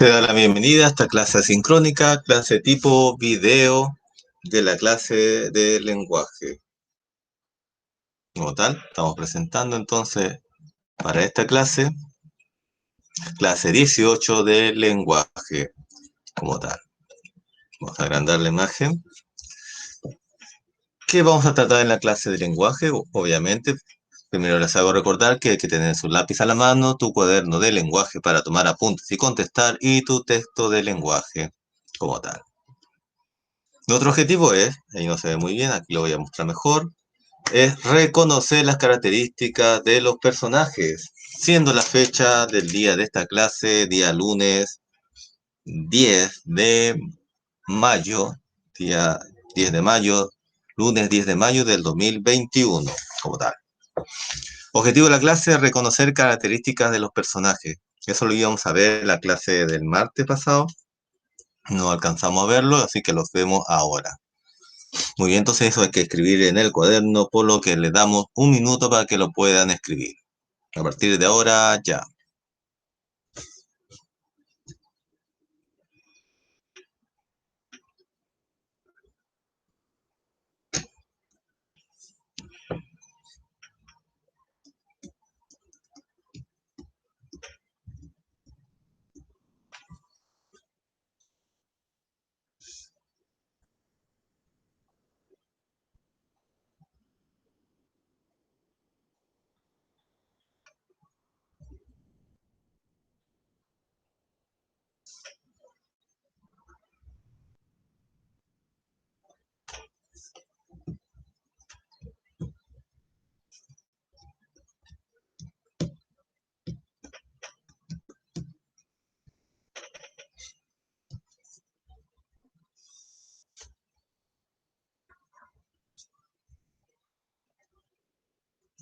Te da la bienvenida a esta clase asincrónica, clase tipo video de la clase de lenguaje. Como tal, estamos presentando entonces para esta clase 18 de lenguaje. Como tal, vamos a agrandar la imagen. ¿Qué vamos a tratar en la clase de lenguaje? Obviamente, primero les hago recordar que hay que tener su lápiz a la mano, tu cuaderno de lenguaje para tomar apuntes y contestar, y tu texto de lenguaje como tal. Nuestro objetivo es, ahí no se ve muy bien, aquí lo voy a mostrar mejor, es reconocer las características de los personajes, siendo la fecha del día de esta clase, día lunes 10 de mayo, día 10 de mayo, lunes 10 de mayo del 2021, como tal. Objetivo de la clase es reconocer características de los personajes. Eso lo íbamos a ver en la clase del martes pasado. No alcanzamos a verlo, así que los vemos ahora. Muy bien, entonces eso hay que escribir en el cuaderno, por lo que le damos un minuto para que lo puedan escribir. A partir de ahora, ya.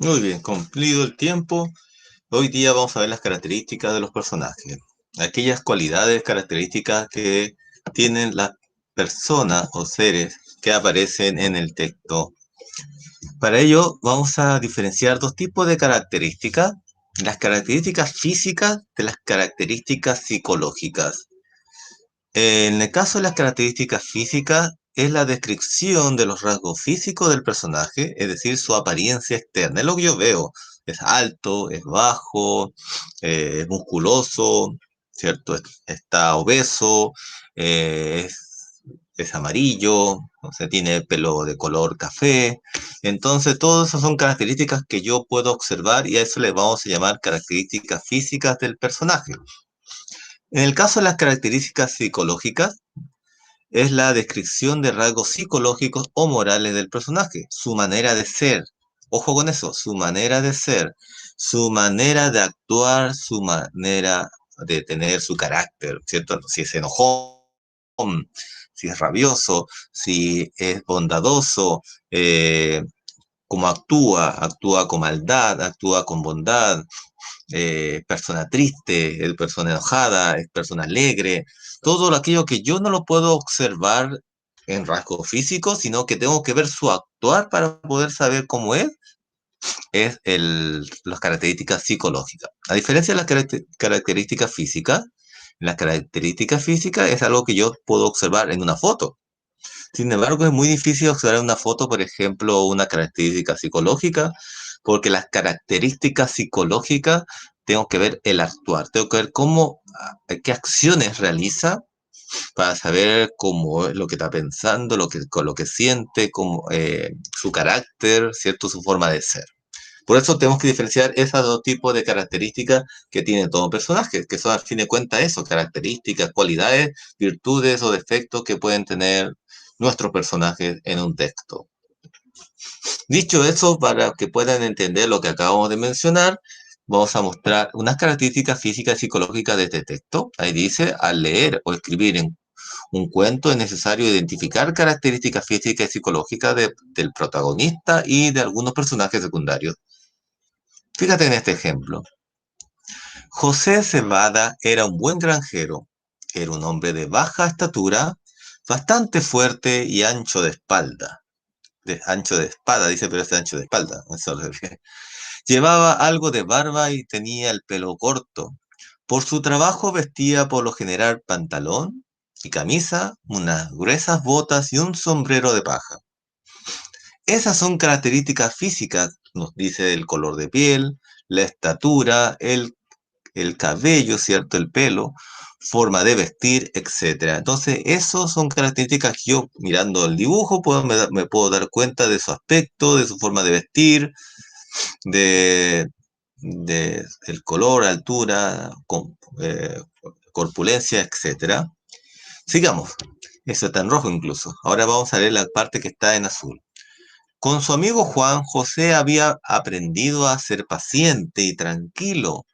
Muy bien, cumplido el tiempo. Hoy día vamos a ver las características de los personajes. Aquellas cualidades, características que tienen las personas o seres que aparecen en el texto. Para ello, vamos a diferenciar dos tipos de características: las características físicas de las características psicológicas. En el caso de las características físicas, es la descripción de los rasgos físicos del personaje, es decir, su apariencia externa. Es lo que yo veo. Es alto, es bajo, es musculoso, ¿cierto? Está obeso, es amarillo, o sea, tiene pelo de color café. Entonces, todas esas son características que yo puedo observar y a eso le vamos a llamar características físicas del personaje. En el caso de las características psicológicas, es la descripción de rasgos psicológicos o morales del personaje, su manera de ser. Ojo con eso, su manera de ser, su manera de actuar, su manera de tener su carácter, ¿cierto? Si es enojón, si es rabioso, si es bondadoso, cómo actúa con maldad, actúa con bondad, persona triste, es persona enojada, es persona alegre, todo aquello que yo no lo puedo observar en rasgos físicos, sino que tengo que ver su actuar para poder saber cómo es las características psicológicas. A diferencia de las características físicas, las características físicas es algo que yo puedo observar en una foto. Sin embargo, es muy difícil observar en una foto, por ejemplo, una característica psicológica, porque las características psicológicas tengo que ver el actuar, tengo que ver qué acciones realiza para saber cómo es lo que está pensando, con lo que siente, su carácter, ¿cierto? Su forma de ser. Por eso tenemos que diferenciar esos dos tipos de características que tiene todo personaje, que son al fin de cuentas eso, características, cualidades, virtudes o defectos que pueden tener nuestros personajes en un texto. Dicho eso, para que puedan entender lo que acabamos de mencionar, vamos a mostrar unas características físicas y psicológicas de este texto. Ahí dice, al leer o escribir en un cuento es necesario identificar características físicas y psicológicas del protagonista y de algunos personajes secundarios. Fíjate en este ejemplo. José Cebada era un buen granjero. Era un hombre de baja estatura, bastante fuerte y ancho de espalda. Ancho de espada, dice, pero es ancho de espalda. Eso lo que- Llevaba algo de barba y tenía el pelo corto. Por su trabajo vestía por lo general pantalón y camisa, unas gruesas botas y un sombrero de paja. Esas son características físicas, nos dice el color de piel, la estatura, el cabello, ¿cierto? El pelo, forma de vestir, etcétera. Entonces, esos son características que yo, mirando el dibujo, me puedo dar cuenta de su aspecto, de su forma de vestir, de, de el color, altura, corpulencia, etcétera. Sigamos. Eso está en rojo incluso. Ahora vamos a ver la parte que está en azul. Con su amigo Juan, José había aprendido a ser paciente y tranquilo,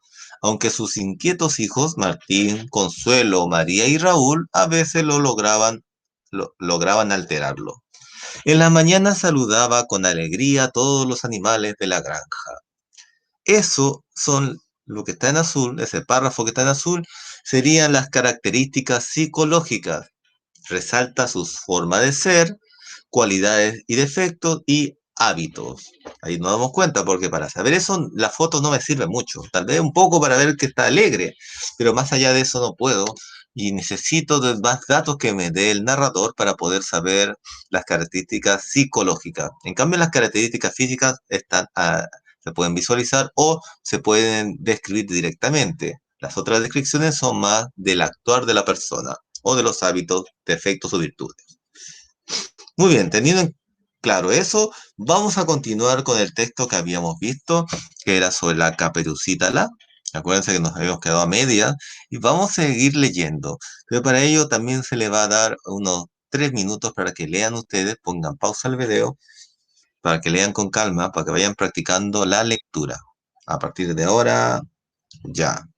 aunque sus inquietos hijos, Martín, Consuelo, María y Raúl, a veces lograban alterarlo. En la mañana saludaba con alegría a todos los animales de la granja. Eso son lo que está en azul, ese párrafo que está en azul, serían las características psicológicas. Resalta su forma de ser, cualidades y defectos y hábitos. Ahí nos damos cuenta, porque para saber eso, la foto no me sirve mucho. Tal vez un poco para ver que está alegre, pero más allá de eso no puedo. Y necesito de más datos que me dé el narrador para poder saber las características psicológicas. En cambio, las características físicas se pueden visualizar o se pueden describir directamente. Las otras descripciones son más del actuar de la persona o de los hábitos, defectos o virtudes. Muy bien, teniendo en claro eso, vamos a continuar con el texto que habíamos visto, que era sobre la Caperucita La. Acuérdense que nos habíamos quedado a media y vamos a seguir leyendo. Pero para ello también se le va a dar unos 3 minutos para que lean ustedes, pongan pausa al video, para que lean con calma, para que vayan practicando la lectura. A partir de ahora, ya.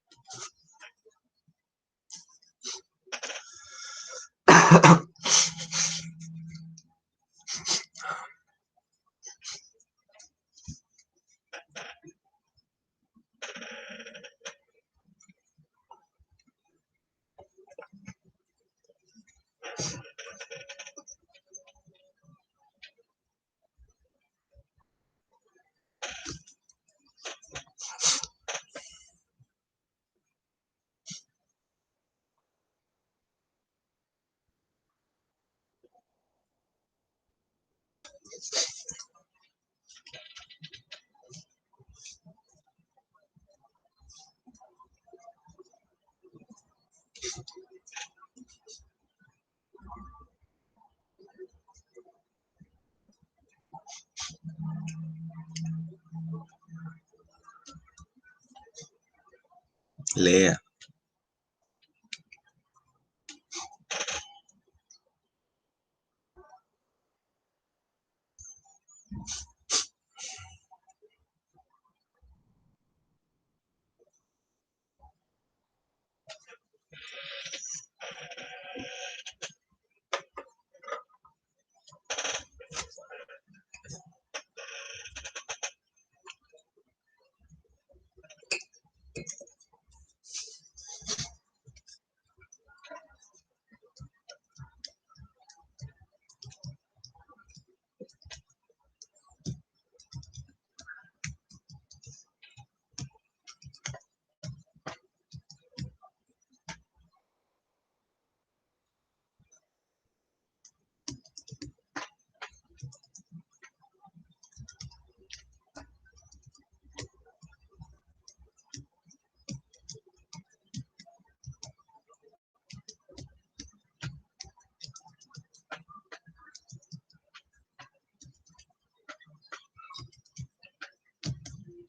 Lea.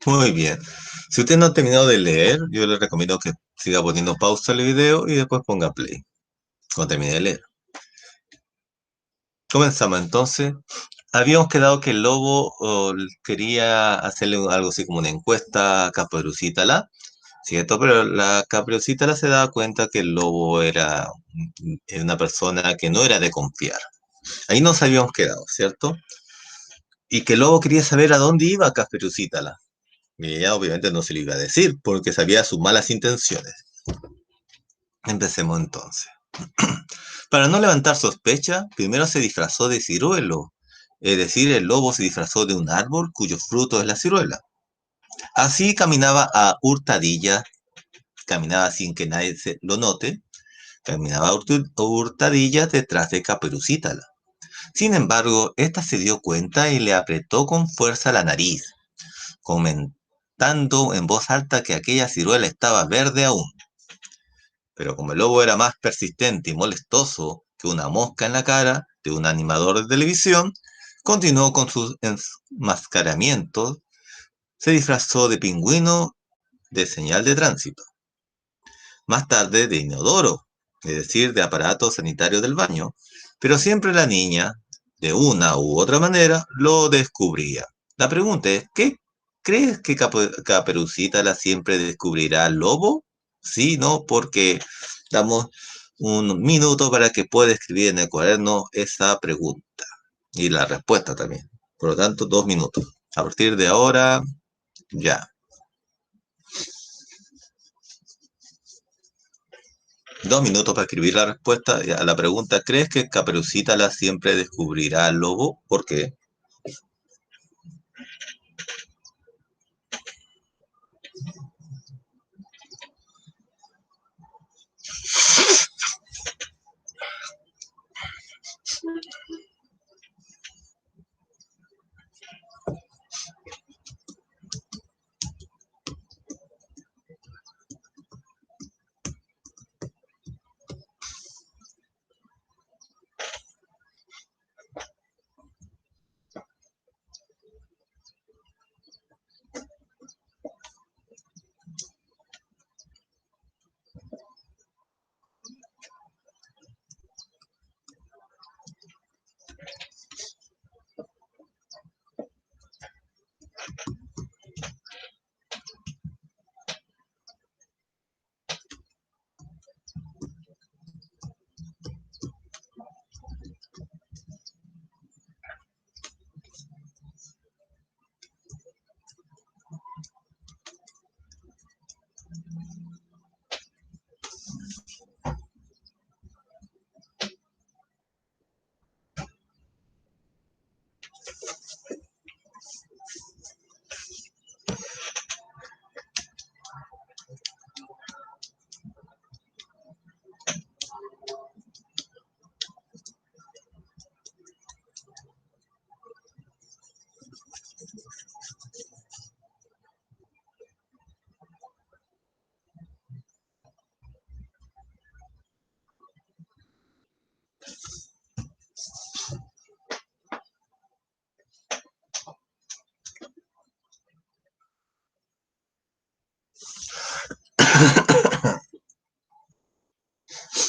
Muy bien. Si usted no ha terminado de leer, yo le recomiendo que siga poniendo pausa al video y después ponga play cuando termine de leer. Comenzamos entonces. Habíamos quedado que el lobo quería hacerle algo así como una encuesta a Caperucita La, ¿cierto? Pero la Caperucita La se daba cuenta que el lobo era una persona que no era de confiar. Ahí nos habíamos quedado, ¿cierto? Y que el lobo quería saber a dónde iba Caperucita La. Y ella obviamente no se lo iba a decir porque sabía sus malas intenciones. Empecemos entonces. Para no levantar sospecha, primero se disfrazó de ciruelo, es decir, el lobo se disfrazó de un árbol cuyo fruto es la ciruela. Así caminaba a hurtadillas caminaba sin que nadie lo note, caminaba a hurtadillas detrás de Caperucita. Sin embargo, ésta se dio cuenta y le apretó con fuerza la nariz, comentando en voz alta que aquella ciruela estaba verde aún. Pero como el lobo era más persistente y molestoso que una mosca en la cara de un animador de televisión, continuó con sus enmascaramientos, se disfrazó de pingüino de señal de tránsito, más tarde de inodoro, es decir, de aparato sanitario del baño, pero siempre la niña, de una u otra manera, lo descubría. La pregunta es, ¿qué crees que Caperucita la siempre descubrirá al lobo? Sí, no, porque damos un minuto para que pueda escribir en el cuaderno esa pregunta y la respuesta también. Por lo tanto, 2 minutos. A partir de ahora, ya. 2 minutos para escribir la respuesta a la pregunta, ¿crees que Caperucita la siempre descubrirá al lobo? ¿Por qué?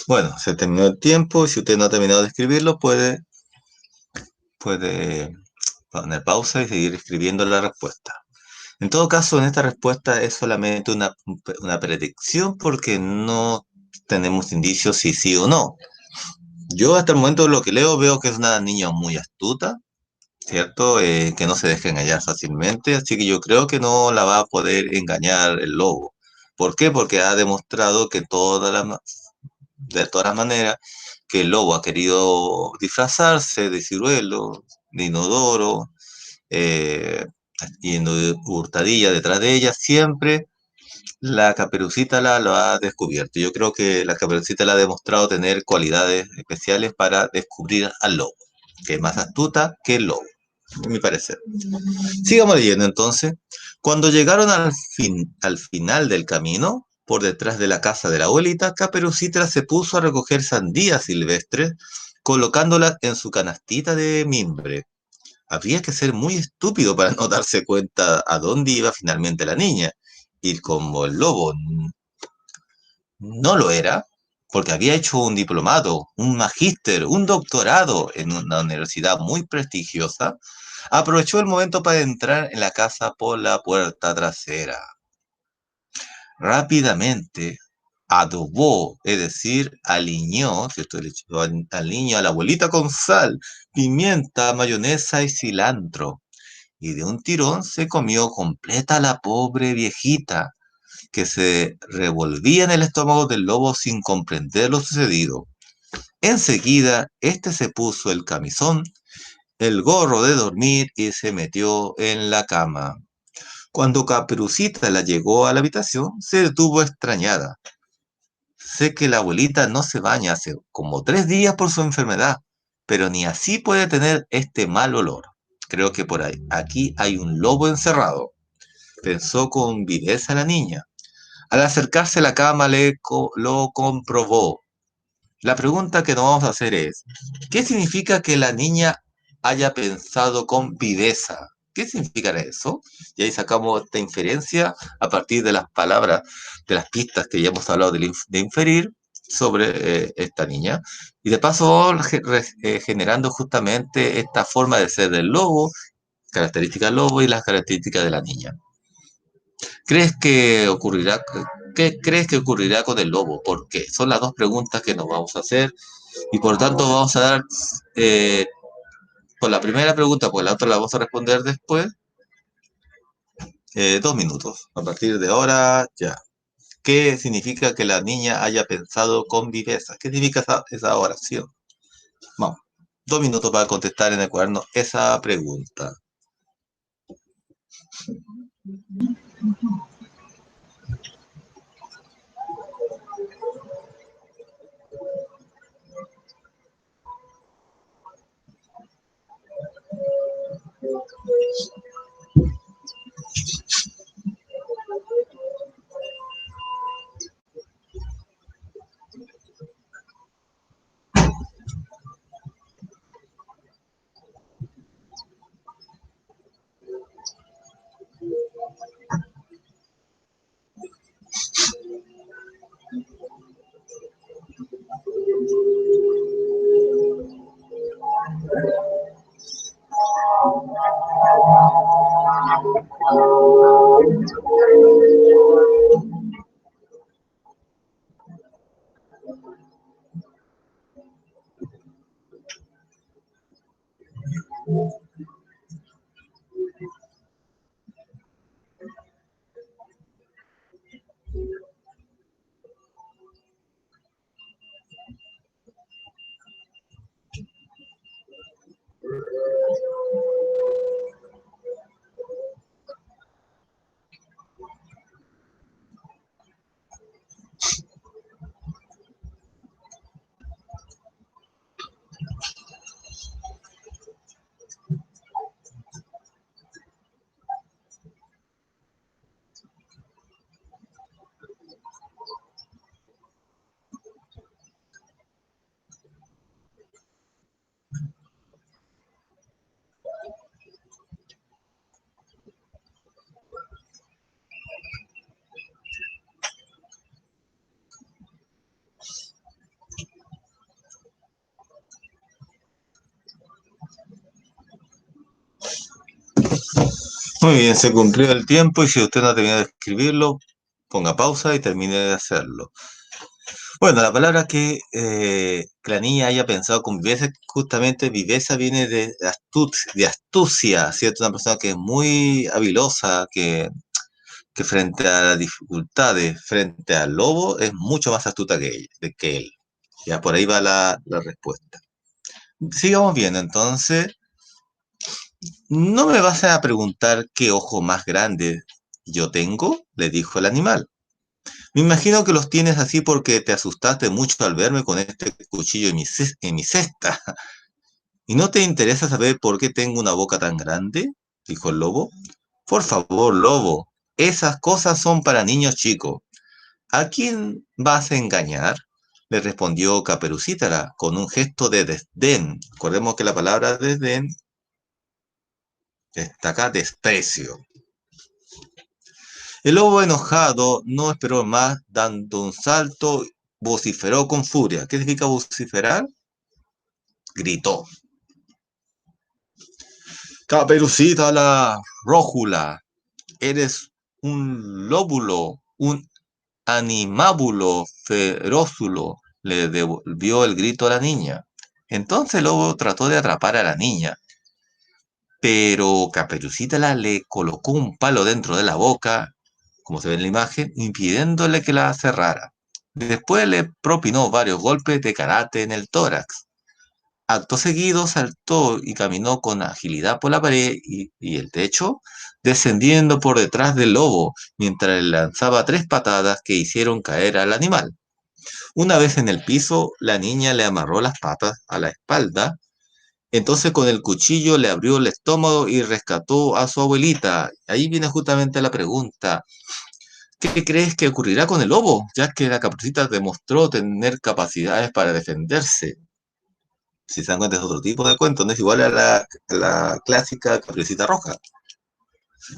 Bueno, se terminó el tiempo y si usted no ha terminado de escribirlo, puede poner pausa y seguir escribiendo la respuesta. En todo caso, en esta respuesta es solamente una predicción porque no tenemos indicios si sí o no. Yo hasta el momento lo que leo veo que es una niña muy astuta, ¿cierto? Que no se deja engañar fácilmente, así que yo creo que no la va a poder engañar el lobo. ¿Por qué? Porque ha demostrado que de todas las maneras que el lobo ha querido disfrazarse de ciruelo, de inodoro, eh, yendo de hurtadilla detrás de ella, siempre la Caperucita lo ha descubierto. Yo creo que la Caperucita le ha demostrado tener cualidades especiales para descubrir al lobo, que es más astuta que el lobo, en mi parecer. Sigamos leyendo entonces. Cuando llegaron al final del camino, por detrás de la casa de la abuelita, Caperucita se puso a recoger sandías silvestres, colocándolas en su canastita de mimbre. Habría que ser muy estúpido para no darse cuenta a dónde iba finalmente la niña. Y como el lobo no lo era, porque había hecho un diplomado, un magíster, un doctorado en una universidad muy prestigiosa, aprovechó el momento para entrar en la casa por la puerta trasera. Rápidamente adobó, es decir, aliñó, si esto le echó al niño, a la abuelita con sal, pimienta, mayonesa y cilantro. Y de un tirón se comió completa la pobre viejita, que se revolvía en el estómago del lobo sin comprender lo sucedido. Enseguida, este se puso el camisón, el gorro de dormir y se metió en la cama. Cuando Caperucita la llegó a la habitación, se detuvo extrañada. Sé que la abuelita no se baña hace como 3 días por su enfermedad, pero ni así puede tener este mal olor. Creo que por ahí, aquí hay un lobo encerrado, pensó con viveza la niña. Al acercarse a la cama lo comprobó. La pregunta que nos vamos a hacer es, ¿qué significa que la niña haya pensado con viveza? ¿Qué significará eso? Y ahí sacamos esta inferencia a partir de las palabras, de las pistas que ya hemos hablado de inferir sobre esta niña. Y de paso generando justamente esta forma de ser del lobo, características del lobo y las características de la niña. ¿Crees que ocurrirá? ¿Qué crees que ocurrirá con el lobo? ¿Por qué? Son las dos preguntas que nos vamos a hacer y por tanto vamos a dar, eh, por la primera pregunta, pues la otra la vamos a responder después, 2 minutos. A partir de ahora, ya. ¿Qué significa que la niña haya pensado con viveza? ¿Qué significa esa oración? Vamos, 2 minutos para contestar en el cuaderno esa pregunta. Muy bien, se cumplió el tiempo y si usted no ha terminado de escribirlo, ponga pausa y termine de hacerlo. Bueno, la palabra que la niña haya pensado con viveza, justamente viveza viene de astucia, ¿cierto? Una persona que es muy habilosa, que frente a las dificultades, frente al lobo, es mucho más astuta que él. Ya por ahí va la respuesta. Sigamos viendo, entonces, no me vas a preguntar qué ojo más grande yo tengo, le dijo el animal. Me imagino que los tienes así porque te asustaste mucho al verme con este cuchillo en mi cesta. ¿Y no te interesa saber por qué tengo una boca tan grande? Dijo el lobo. Por favor, lobo, esas cosas son para niños chicos. ¿A quién vas a engañar? Le respondió Caperucítara con un gesto de desdén. Recordemos que la palabra desdén destaca desprecio. El lobo enojado no esperó más, dando un salto, vociferó con furia. ¿Qué significa vociferar? Gritó. Caperucita la rójula, eres un lóbulo, un animábulo ferózulo, le devolvió el grito a la niña. Entonces el lobo trató de atrapar a la niña, pero Caperucita le colocó un palo dentro de la boca, como se ve en la imagen, impidiéndole que la cerrara. Después le propinó varios golpes de karate en el tórax. Acto seguido saltó y caminó con agilidad por la pared y el techo, descendiendo por detrás del lobo, mientras le lanzaba tres patadas que hicieron caer al animal. Una vez en el piso, la niña le amarró las patas a la espalda, entonces con el cuchillo le abrió el estómago y rescató a su abuelita. Ahí viene justamente la pregunta. ¿Qué crees que ocurrirá con el lobo? Ya que la caperucita demostró tener capacidades para defenderse. Si se dan cuenta es otro tipo de cuento, no es igual a la clásica caperucita roja.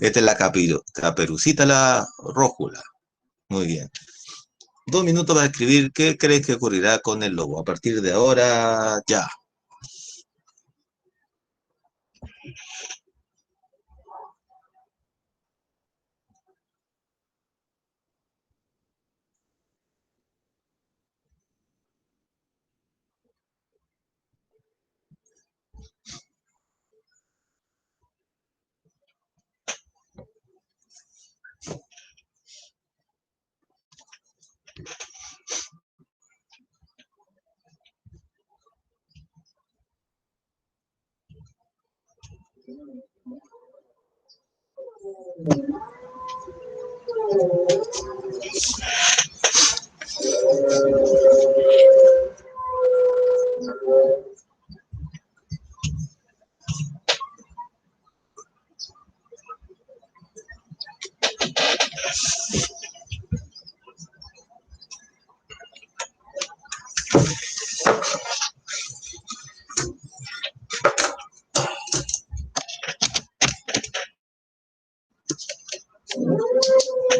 Esta es la caperucita la rójula. Muy bien. 2 minutos para escribir qué crees que ocurrirá con el lobo. A partir de ahora, ya.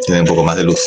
Tiene un poco más de luz.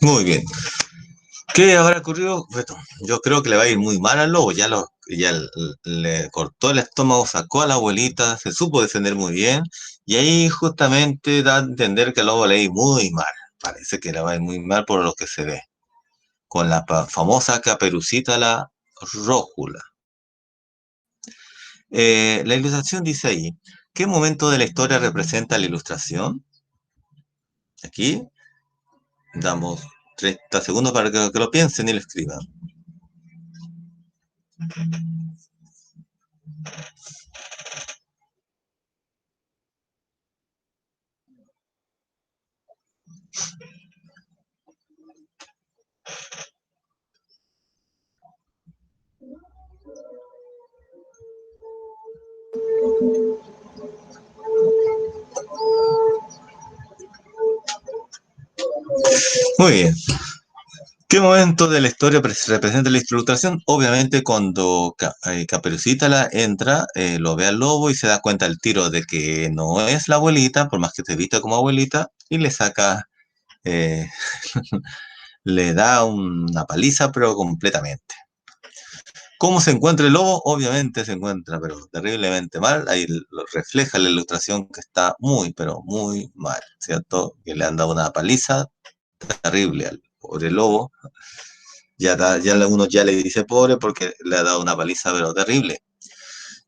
Muy bien. ¿Qué habrá ocurrido? Bueno, yo creo que le va a ir muy mal al lobo. Le cortó el estómago, sacó a la abuelita, se supo defender muy bien. Y ahí justamente da a entender que al lobo le va a ir muy mal. Parece que le va a ir muy mal por lo que se ve. Con la famosa caperucita la rójula. La ilustración dice ahí, ¿qué momento de la historia representa la ilustración? Aquí damos 30 segundos para que lo piensen y lo escriban. Muy bien. ¿Qué momento de la historia representa la ilustración? Obviamente cuando Caperucita la entra, lo ve al lobo y se da cuenta al tiro de que no es la abuelita, por más que se vista como abuelita, y le saca, eh, le da una paliza, pero completamente. ¿Cómo se encuentra el lobo? Obviamente se encuentra, pero terriblemente mal. Ahí lo refleja la ilustración que está muy, pero muy mal, ¿cierto? Que le han dado una paliza terrible al pobre lobo. Uno ya le dice pobre porque le ha dado una paliza, pero terrible.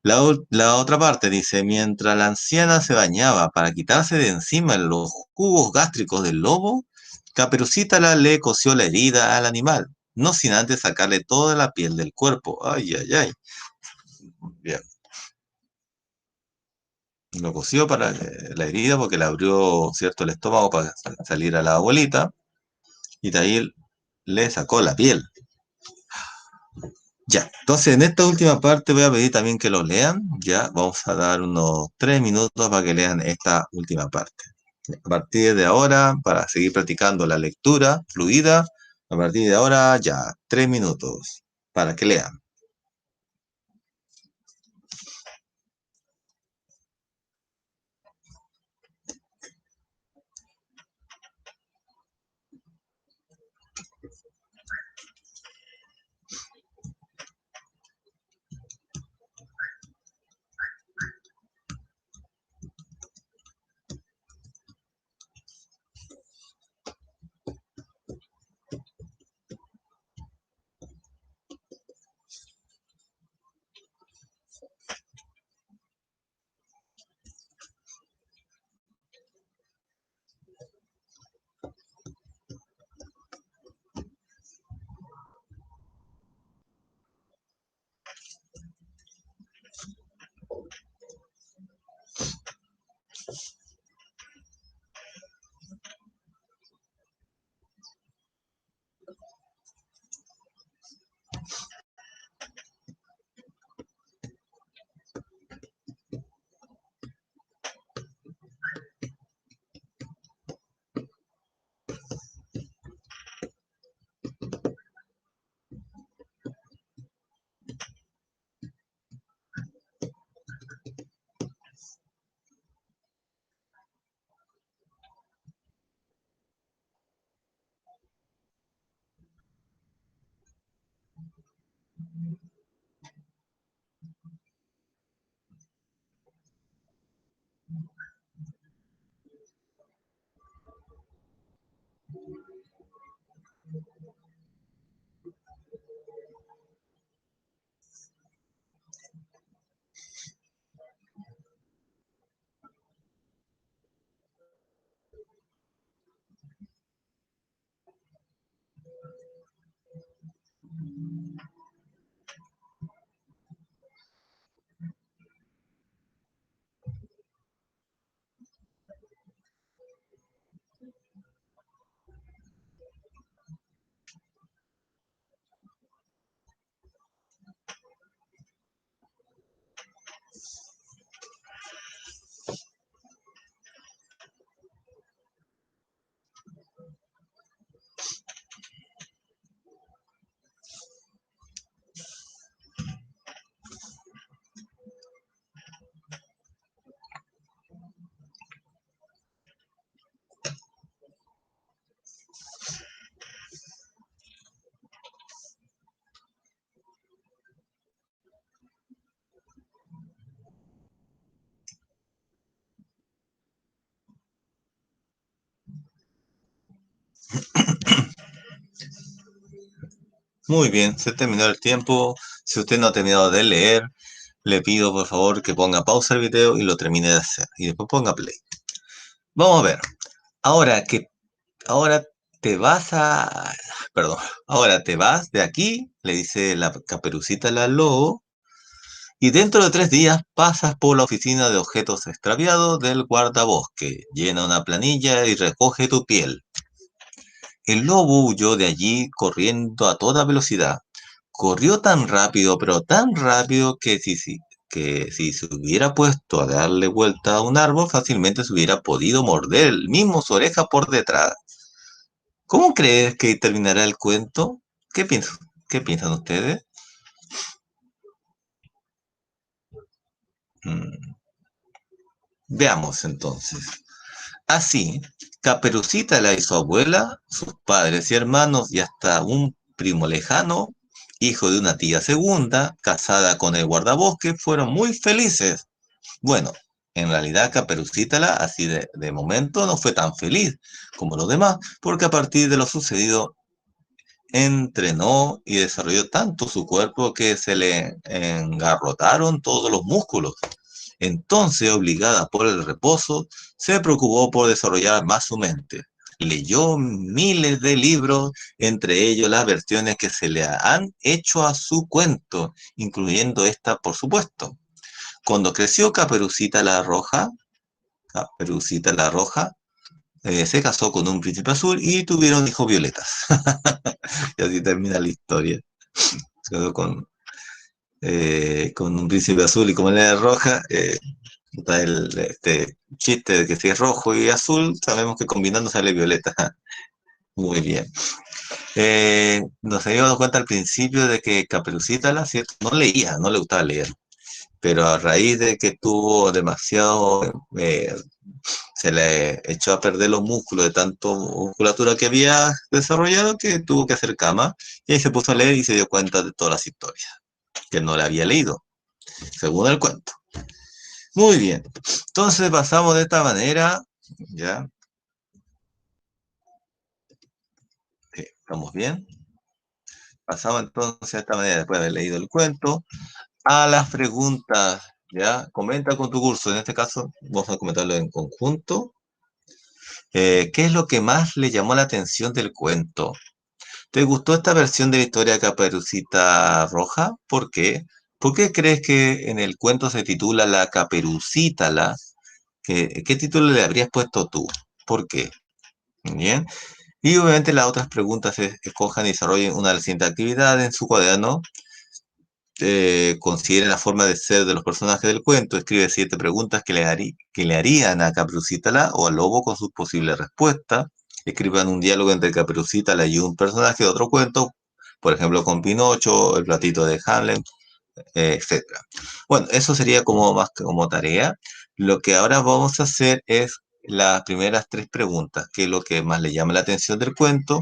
La otra parte dice, mientras la anciana se bañaba para quitarse de encima los jugos gástricos del lobo, Caperucita le cosió la herida al animal, no sin antes sacarle toda la piel del cuerpo. Ay, ay, ay. Bien. Lo cosió para la herida porque le abrió, cierto, el estómago para salir a la abuelita y de ahí le sacó la piel. Ya, entonces en esta última parte voy a pedir también que lo lean. Ya, vamos a dar unos 3 minutos para que lean esta última parte. A partir de ahora, para seguir practicando la lectura fluida, a partir de ahora ya, 3 minutos para que lean. Muy bien, se terminó el tiempo. Si usted no ha terminado de leer, le pido por favor que ponga pausa al video y lo termine de hacer. Y después ponga play. Vamos a ver. Ahora que ahora te vas a... Perdón. Ahora te vas de aquí, le dice la Caperucita al lobo, y dentro de 3 días pasas por la oficina de objetos extraviados del guardabosque. Llena una planilla y recoge tu piel. El lobo huyó de allí corriendo a toda velocidad. Corrió tan rápido, pero tan rápido que si se hubiera puesto a darle vuelta a un árbol, fácilmente se hubiera podido morder el mismo su oreja por detrás. ¿Cómo crees que terminará el cuento? ¿Qué piensan? ¿Qué piensan ustedes? Mm, Veamos entonces. Así, Caperucita y su abuela, sus padres y hermanos y hasta un primo lejano, hijo de una tía segunda, casada con el guardabosque, fueron muy felices. Bueno, en realidad Caperucita así de momento no fue tan feliz como los demás, porque a partir de lo sucedido entrenó y desarrolló tanto su cuerpo que se le engarrotaron todos los músculos. Entonces, obligada por el reposo, se preocupó por desarrollar más su mente. Leyó miles de libros, entre ellos las versiones que se le han hecho a su cuento, incluyendo esta, por supuesto. Cuando creció Caperucita la Roja, se casó con un príncipe azul y tuvieron hijos violetas. Y así termina la historia. Se casó con un príncipe azul y como él era roja, está este chiste de que si es rojo y azul, sabemos que combinando sale violeta. Muy bien. Nos habíamos dado cuenta al principio de que Caperucita, ¿cierto? No leía, no le gustaba leer, pero a raíz de que tuvo demasiado, se le echó a perder los músculos de tanto musculatura que había desarrollado que tuvo que hacer cama y ahí se puso a leer y se dio cuenta de todas las historias que no le había leído, según el cuento. Muy bien. Entonces pasamos de esta manera, ¿ya? ¿Estamos bien? Pasamos entonces de esta manera, después de haber leído el cuento, a las preguntas, ¿ya? Comenta con tu curso, en este caso vamos a comentarlo en conjunto. ¿Qué es lo que más le llamó la atención del cuento? ¿Te gustó esta versión de la historia de Caperucita Roja? ¿Por qué? ¿Por qué crees que en el cuento se titula La Caperucita? ¿Qué título le habrías puesto tú? ¿Por qué? Bien. Y obviamente las otras preguntas escojan y desarrollen una de las siguientes actividades en su cuaderno. Consideren la forma de ser de los personajes del cuento. Escribe 7 preguntas que le harían a Caperucita o al lobo con sus posibles respuestas. Escriban un diálogo entre Caperucita y un personaje de otro cuento, por ejemplo con Pinocho, el platito de Hamlet, etcétera. Bueno, eso sería como más como tarea. Lo que ahora vamos a hacer es las primeras 3 preguntas, que es lo que más le llama la atención del cuento.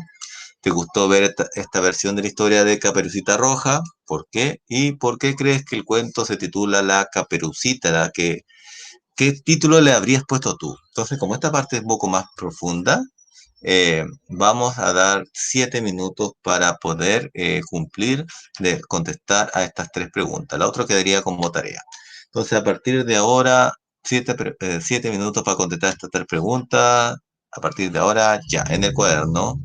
¿Te gustó ver esta versión de la historia de Caperucita Roja? ¿Por qué? ¿Y por qué crees que el cuento se titula La Caperucita? ¿Qué título le habrías puesto tú? Entonces, como esta parte es un poco más profunda, vamos a dar 7 minutos para poder cumplir de contestar a estas tres preguntas. La otra quedaría como tarea. Entonces, a partir de ahora, 7 minutos para contestar estas tres preguntas. A partir de ahora, ya, en el cuaderno.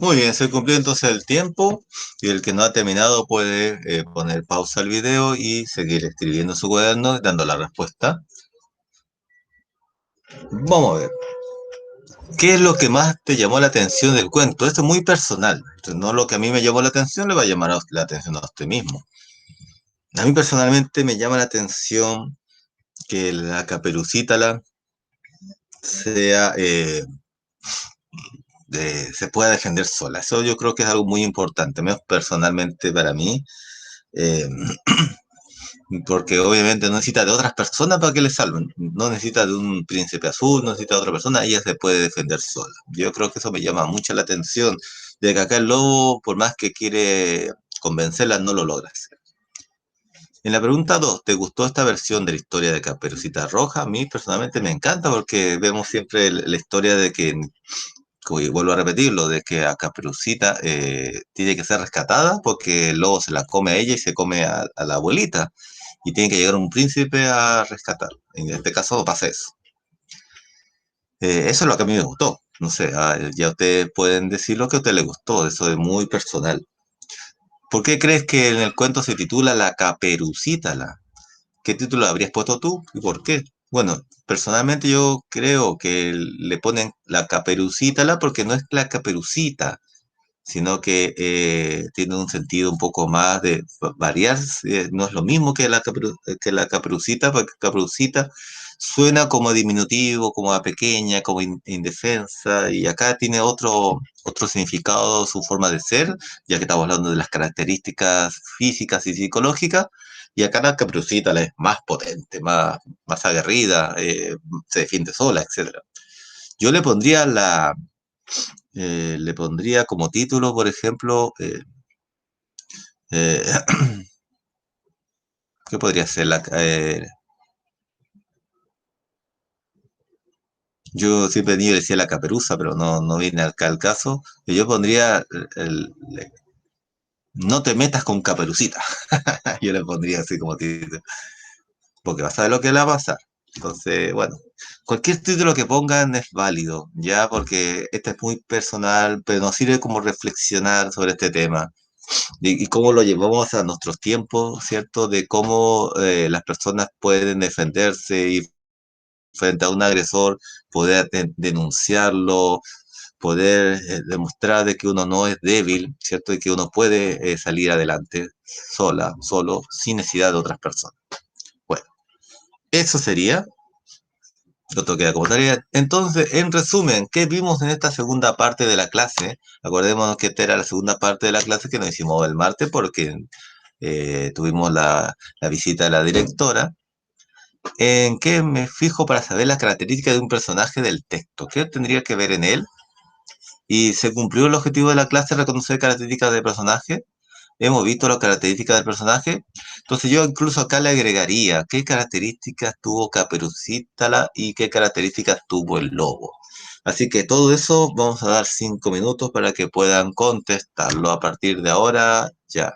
Muy bien, se cumplió entonces el tiempo y el que no ha terminado puede poner pausa al video y seguir escribiendo en su cuaderno dando la respuesta. Vamos a ver. ¿Qué es lo que más te llamó la atención del cuento? Esto es muy personal. Entonces, no lo que a mí me llamó la atención le va a llamar la atención a usted mismo. A mí personalmente me llama la atención que la Caperucita sea, se pueda defender sola. Eso yo creo que es algo muy importante, menos personalmente para mí, eh, porque obviamente no necesita de otras personas para que le salven. No necesita de un príncipe azul, no necesita de otra persona, ella se puede defender sola. Yo creo que eso me llama mucho la atención, de que acá el lobo, por más que quiere convencerla, no lo logra hacer. En la pregunta 2, ¿te gustó esta versión de la historia de Caperucita Roja? A mí personalmente me encanta porque vemos siempre la historia de que, y vuelvo a repetirlo, de que a Caperucita tiene que ser rescatada porque el lobo se la come a ella y se come a la abuelita y tiene que llegar un príncipe a rescatar. En este caso pasa eso. Eso es lo que a mí me gustó. No sé, ya ustedes pueden decir lo que a ustedes les gustó, eso es muy personal. ¿Por qué crees que en el cuento se titula La Caperucita? ¿Qué título habrías puesto tú y por qué? Bueno, personalmente yo creo que le ponen la caperucita porque no es la caperucita, sino que tiene un sentido un poco más de variar, no es lo mismo que que la caperucita, porque caperucita suena como diminutivo, como a pequeña, como indefensa, y acá tiene otro significado, su forma de ser, ya que estamos hablando de las características físicas y psicológicas, y acá la caperucita es más potente, más aguerrida, se defiende sola, etcétera. Yo le pondría como título, por ejemplo, eh, ¿qué podría ser? Yo siempre niño decía la caperuza, pero no viene acá al caso. Y yo pondría no te metas con caperucita. Yo le pondría así como título, porque vas a ver lo que le va a pasar. Entonces, bueno, cualquier título que pongan es válido, ya, porque este es muy personal, pero nos sirve como reflexionar sobre este tema. Y cómo lo llevamos a nuestros tiempos, ¿cierto? De cómo las personas pueden defenderse y frente a un agresor, poder denunciarlo, poder demostrar de que uno no es débil, ¿cierto? Y que uno puede salir adelante sola, solo, sin necesidad de otras personas. Bueno, eso sería, lo queda como tarea. Entonces, en resumen, ¿qué vimos en esta segunda parte de la clase? Acordémonos que esta era la segunda parte de la clase que nos hicimos el martes porque tuvimos la visita de la directora. ¿En qué me fijo para saber las características de un personaje del texto? ¿Qué tendría que ver en él? ¿Y se cumplió el objetivo de la clase reconocer características del personaje? Hemos visto las características del personaje. Entonces yo incluso acá le agregaría qué características tuvo Caperucita y qué características tuvo el lobo. Así que todo eso vamos a dar 5 minutos para que puedan contestarlo a partir de ahora ya.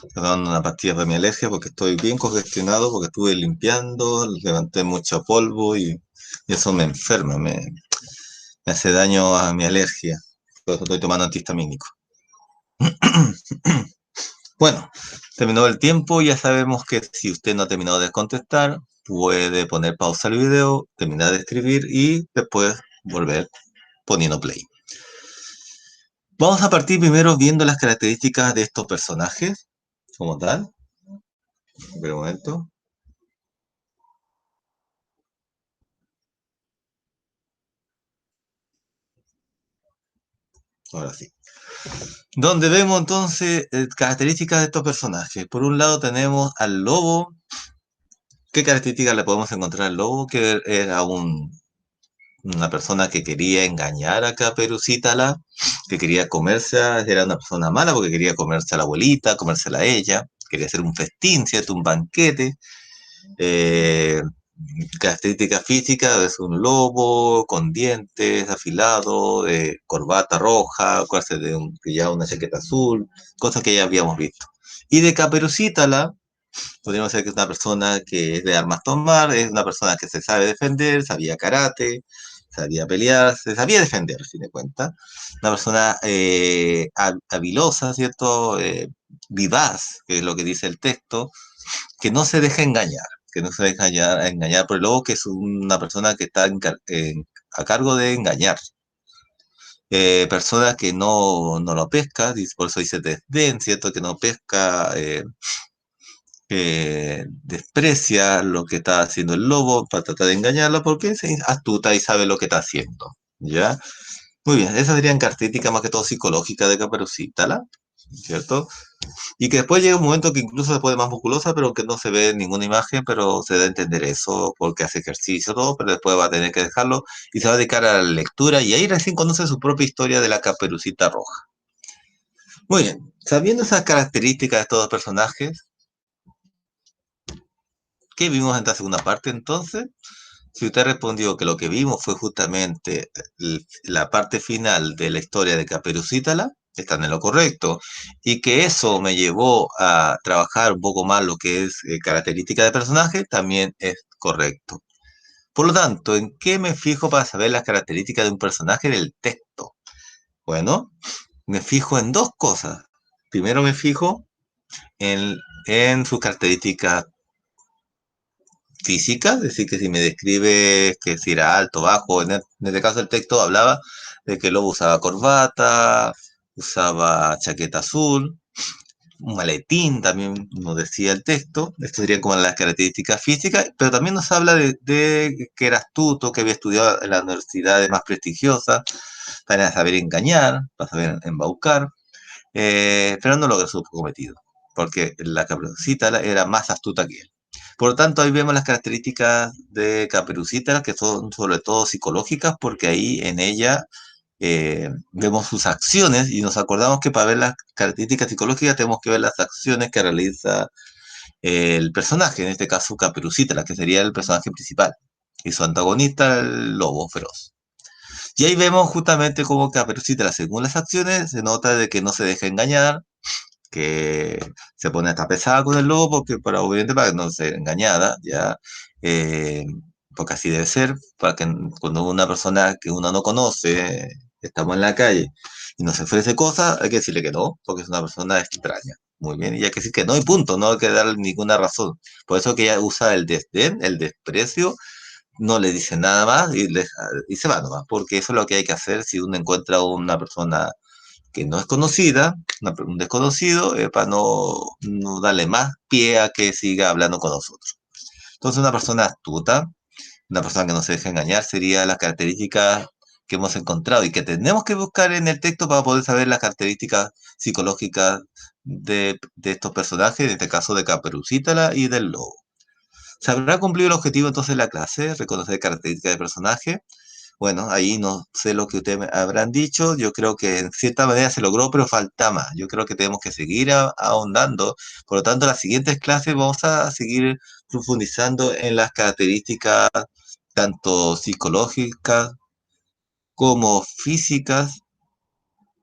Estoy dando una pastilla para mi alergia porque estoy bien congestionado, porque estuve limpiando, levanté mucho polvo y eso me enferma, me hace daño a mi alergia. Por eso estoy tomando antihistamínico. Bueno, terminó el tiempo, ya sabemos que si usted no ha terminado de contestar, puede poner pausa al video, terminar de escribir y después volver poniendo play. Vamos a partir primero viendo las características de estos personajes, como tal. Espera un momento. Ahora sí. Donde vemos entonces características de estos personajes. Por un lado tenemos al lobo. ¿Qué características le podemos encontrar al lobo? Que era una persona que quería engañar a Caperucítala, que quería comerse, era una persona mala porque quería comerse a la abuelita, comérsela a ella, quería hacer un festín, ¿cierto? Un banquete. Eh, Característica física es un lobo con dientes afilados, corbata roja, que ya una chaqueta azul, cosas que ya habíamos visto. Y de Caperucítala, podríamos decir que es una persona que es de armas tomar, es una persona que se sabe defender, sabía karate, sabía pelear, se sabía defender, a fin de cuentas. Una persona habilosa, ¿cierto? Vivaz, que es lo que dice el texto, que no se deja engañar, que no se deja engañar por el lobo, que es una persona que está a cargo de engañar. Personas que no lo pesca, por eso dice desdén, ¿cierto? Que no pesca desprecia lo que está haciendo el lobo para tratar de engañarlo porque es astuta y sabe lo que está haciendo, ¿ya? Muy bien, esas serían características más que todo psicológicas de Caperucita, ¿cierto? Y que después llega un momento que incluso se pone más musculosa, pero que no se ve en ninguna imagen, pero se da a entender eso porque hace ejercicio, todo, pero después va a tener que dejarlo y se va a dedicar a la lectura y ahí recién conoce su propia historia de la Caperucita Roja. Muy bien, sabiendo esas características de estos dos personajes, ¿qué vimos en esta segunda parte entonces? Si usted respondió que lo que vimos fue justamente la parte final de la historia de Caperucítala, están en lo correcto, y que eso me llevó a trabajar un poco más lo que es característica de personaje, también es correcto. Por lo tanto, ¿en qué me fijo para saber las características de un personaje del texto? Bueno, me fijo en dos cosas. Primero me fijo en sus características física, es decir, que si me describe que si era alto, bajo, en este caso el texto hablaba de que el lobo usaba corbata, usaba chaqueta azul, un maletín, también nos decía el texto, esto serían como las características físicas, pero también nos habla de que era astuto, que había estudiado en las universidades más prestigiosas, para saber engañar, para saber embaucar, pero no logró su cometido, porque la Caperucita era más astuta que él. Por lo tanto, ahí vemos las características de Caperucita, que son sobre todo psicológicas, porque ahí en ella vemos sus acciones y nos acordamos que para ver las características psicológicas tenemos que ver las acciones que realiza el personaje, en este caso Caperucita, la que sería el personaje principal, y su antagonista, el lobo feroz. Y ahí vemos justamente cómo Caperucita, según las acciones, se nota de que no se deja engañar, que se pone hasta pesada con el lobo, porque para, obviamente para que no sea engañada, ya, eh, porque así debe ser, para que cuando una persona que uno no conoce, estamos en la calle y nos ofrece cosas, hay que decirle que no, porque es una persona extraña. Muy bien, y hay que decir que no y punto, no hay que darle ninguna razón. Por eso que ella usa el desdén, el desprecio, no le dice nada más y se va nomás, porque eso es lo que hay que hacer si uno encuentra una persona que no es conocida, un desconocido, para no darle más pie a que siga hablando con nosotros. Entonces, una persona astuta, una persona que no se deja engañar, sería las características que hemos encontrado y que tenemos que buscar en el texto para poder saber las características psicológicas de estos personajes, en este caso de Caperucita y del lobo. ¿Se habrá cumplido el objetivo entonces de la clase? Reconocer características de personaje. Bueno, ahí no sé lo que ustedes me habrán dicho. Yo creo que en cierta manera se logró, pero falta más. Yo creo que tenemos que seguir ahondando. Por lo tanto, en las siguientes clases vamos a seguir profundizando en las características tanto psicológicas como físicas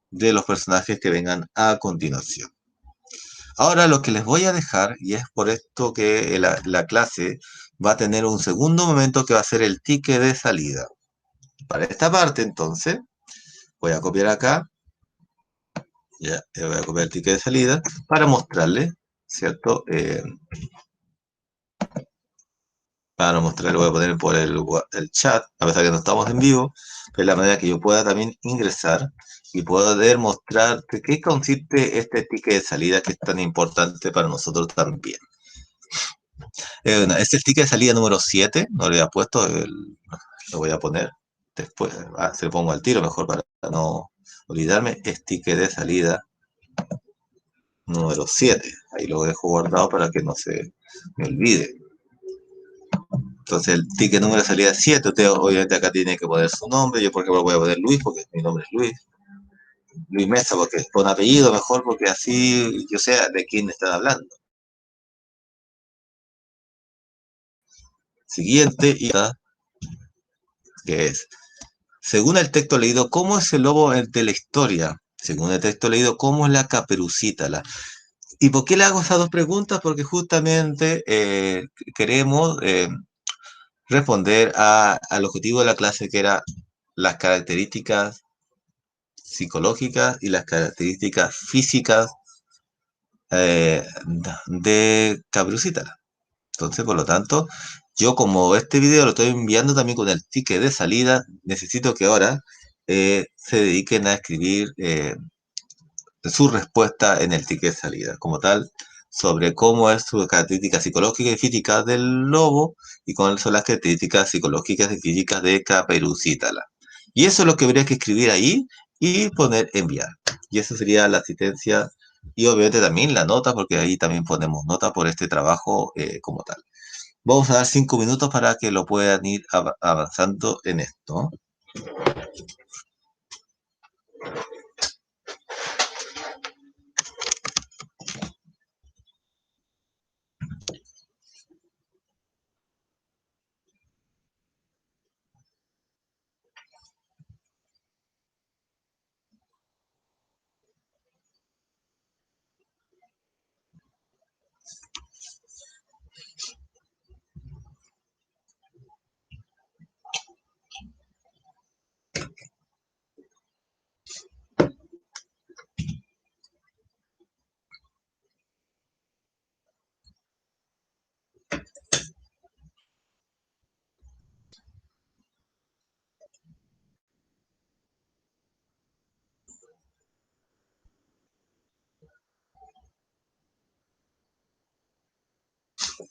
de los personajes que vengan a continuación. Ahora lo que les voy a dejar, y es por esto que la clase va a tener un segundo momento que va a ser el ticket de salida. Para esta parte, entonces, voy a copiar acá, ya, voy a copiar el ticket de salida para mostrarle, ¿cierto? Para mostrarle, voy a poner por el chat, a pesar que no estamos en vivo, pero es la manera que yo pueda también ingresar y poder mostrar de qué consiste este ticket de salida que es tan importante para nosotros también. Bueno, este es el ticket de salida número 7, no le había puesto, lo voy a poner después, se lo pongo al tiro mejor para no olvidarme, es ticket de salida número 7. Ahí lo dejo guardado para que no se me olvide. Entonces el ticket número de salida es 7. Usted obviamente acá tiene que poner su nombre. Yo por ejemplo voy a poner Luis porque mi nombre es Luis. Luis Mesa porque con apellido mejor porque así yo sé de quién están hablando. Siguiente y que es, según el texto leído, ¿cómo es el lobo de la historia? Según el texto leído, ¿cómo es la Caperucita? ¿Y por qué le hago esas dos preguntas? Porque justamente queremos responder al objetivo de la clase, que era las características psicológicas y las características físicas de Caperucita. Entonces, por lo tanto, yo como este video lo estoy enviando también con el ticket de salida, necesito que ahora se dediquen a escribir su respuesta en el ticket de salida. Como tal, sobre cómo es su característica psicológica y física del lobo y cuáles son las características psicológicas y físicas de Caperucita. Y eso es lo que habría que escribir ahí y poner enviar. Y eso sería la asistencia y obviamente también la nota, porque ahí también ponemos nota por este trabajo como tal. Vamos a dar 5 minutos para que lo puedan ir avanzando en esto.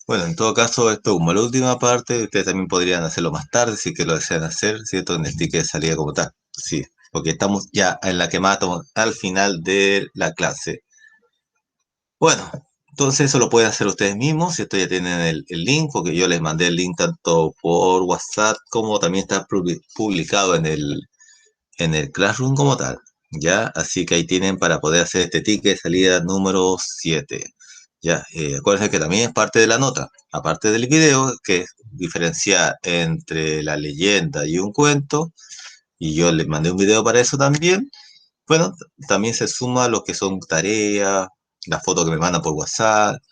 Bueno, en todo caso, esto como la última parte, ustedes también podrían hacerlo más tarde si que lo desean hacer, ¿cierto? En el ticket de salida como tal. Sí, porque estamos ya en la quemada al final de la clase. Bueno, entonces eso lo pueden hacer ustedes mismos, ¿cierto? Ya tienen el link, porque yo les mandé el link tanto por WhatsApp como también está publicado en el Classroom como tal, ¿ya? Así que ahí tienen para poder hacer este ticket de salida número 7. Ya, acuérdense que también es parte de la nota, aparte del video, que es diferenciar entre la leyenda y un cuento, y yo les mandé un video para eso también. Bueno, también se suma lo que son tareas, la foto que me mandan por WhatsApp,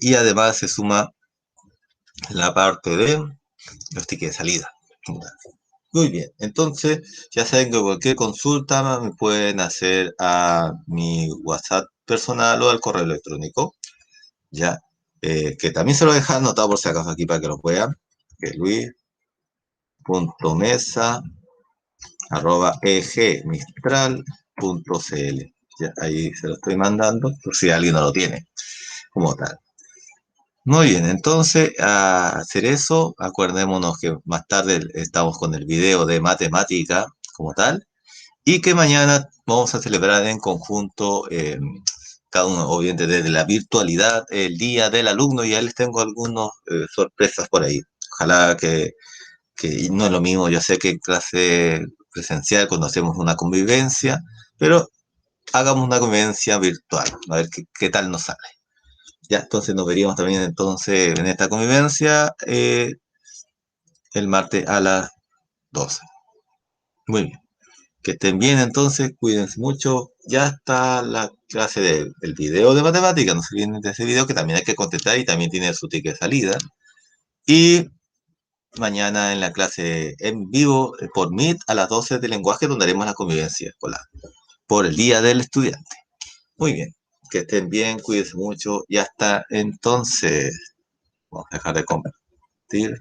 y además se suma la parte de los tickets de salida. Muy bien, entonces ya saben que cualquier consulta me pueden hacer a mi WhatsApp personal o al correo electrónico, ya, que también se lo dejan anotado por si acaso aquí para que lo vean, que es luis.mesa@egmistral.cl. Ya, ahí se lo estoy mandando por si alguien no lo tiene como tal. Muy bien, entonces a hacer eso, acuérdémonos que más tarde estamos con el video de matemática como tal y que mañana vamos a celebrar en conjunto, cada uno obviamente desde la virtualidad, el Día del Alumno. Y ya les tengo algunas sorpresas por ahí. Ojalá que no es lo mismo, yo sé que en clase presencial conocemos una convivencia, pero hagamos una convivencia virtual, a ver qué tal nos sale. Ya, entonces nos veríamos también entonces en esta convivencia el martes a las 12. Muy bien. Que estén bien entonces, cuídense mucho. Ya está la clase del video de matemáticas, no se olviden de ese video que también hay que contestar y también tiene su ticket de salida. Y mañana en la clase en vivo por Meet a las 12 de lenguaje donde haremos la convivencia escolar por el Día del Estudiante. Muy bien, que estén bien, cuídense mucho y hasta entonces. Vamos a dejar de compartir.